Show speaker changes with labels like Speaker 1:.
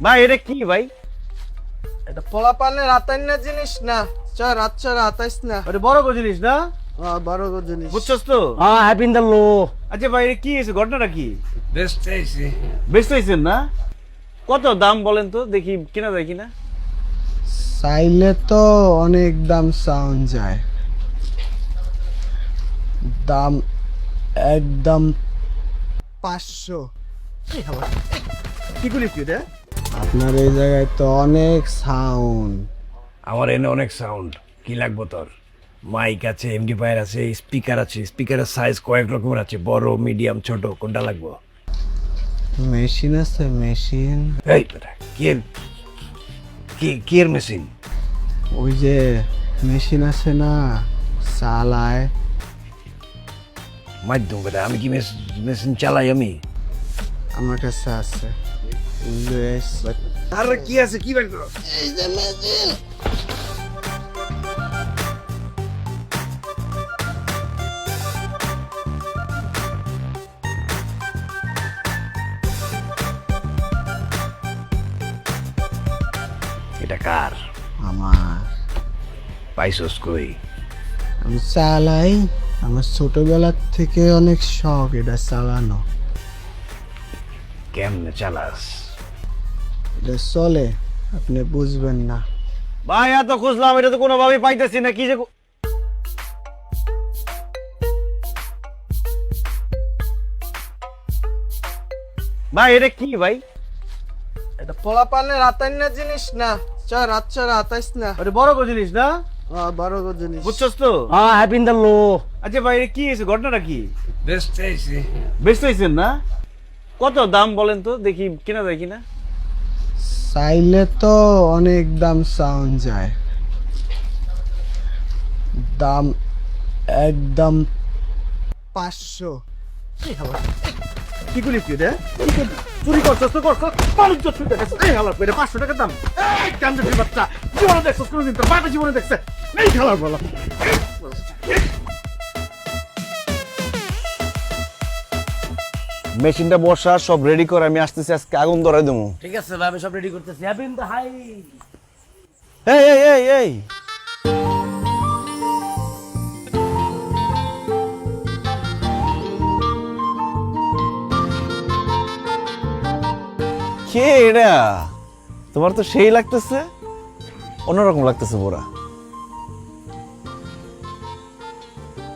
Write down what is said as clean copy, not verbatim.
Speaker 1: ভাই এটা কি ভাই?
Speaker 2: এটা পোলাপানের আতাইনা জিনিস না। চার আচ্ছা আতাইস না।
Speaker 1: ওটা বড় গো জিনিস না,
Speaker 2: বড় গো জিনিস।
Speaker 1: বুঝছস তো?
Speaker 3: হ্যাপি ইন দ্য লো।
Speaker 1: আচ্ছা ভাই এটা কি হয়েছে, ঘটনাটা কি?
Speaker 4: বেস্ট আইছি।
Speaker 1: ব্যস্ত হয়েছেন না? কত দাম বলেন তো দেখি, কেনা যায় কিনা।
Speaker 2: চাইলে তো অনেক দাম সাউন্ড যায়। দাম একদম 500।
Speaker 1: কি করিস তুই এটা?
Speaker 2: আপনার এই জায়গায় তো অনেক সাউন্ড।
Speaker 4: আমার এনে অনেক সাউন্ড, কি লাগবো তোর? মাইক আছে, এমডিফায়ার আছে, স্পিকার আছে। স্পিকারের সাইজ কয়েক রকমের আছে, বড়, মিডিয়াম, ছোট, কোনটা লাগবো?
Speaker 2: মেশিন আছে মেশিন।
Speaker 4: এই বেটা, কি এর মেশিন?
Speaker 2: ওই যে মেশিন আছে না, চালায়।
Speaker 4: মাধ্যম বেটা, আমি কি মেশিন চালাই আমি?
Speaker 2: আমার কাছে আছে।
Speaker 4: আরে কি আছে, কি বের করো?
Speaker 2: এই যে মেশিন।
Speaker 4: এটা কার?
Speaker 2: আমার।
Speaker 4: পাইছস কই?
Speaker 2: আমি চালাই। আমার ছোটবেলার থেকে অনেক শখ এটা চালানো।
Speaker 4: কেমনে চালাস?
Speaker 2: এটা চলে, আপনি বুঝবেন না।
Speaker 1: ভাই এত খুঁজলাম, এটা তো কোনোভাবেই পাইতেছি না, কি যে ভাই এটা কি ভাই?
Speaker 2: এটা পোলাপানের আতাইনা জিনিস না। চার আচ্ছা আতাইস না।
Speaker 1: ওটা বড় গো জিনিস না,
Speaker 2: বড় গো জিনিস।
Speaker 1: বুঝছস তো?
Speaker 3: হ্যাপি ইন দ্য লো।
Speaker 1: আচ্ছা ভাই এটা কি হয়েছে, ঘটনাটা কি?
Speaker 4: বেস্ট আইছি।
Speaker 1: ব্যস্ত হয়েছেন না? কত দাম বলেন তো দেখি, কেনা যায় কিনা।
Speaker 2: চাইলে তো অনেক দাম সাউন্ড যায়। দাম একদম 500।
Speaker 1: কি করিস তুই এটা? চুরি করছস তো করছস, বাণিজ্য চুরি দেখছস। এই হালার পেটে 500 টাকা দাম। এই কাঞ্জুসির বাচ্চা, জীবনে দেখছস কোনোদিন? তোর বাপে জীবনে দেখছে? এই খেলার বলা। মেশিনটা বসা সব রেডি করে আমি আসতেছি, আজকে আগুন ধরাই দেবো।
Speaker 3: ঠিক আছে ভাই, আমি সব রেডি করতেছি। Happy in the high.
Speaker 1: এই এই এই এই কে এটা? তোমার তো সেই লাগতেছে, অন্যরকম লাগতেছে পুরা।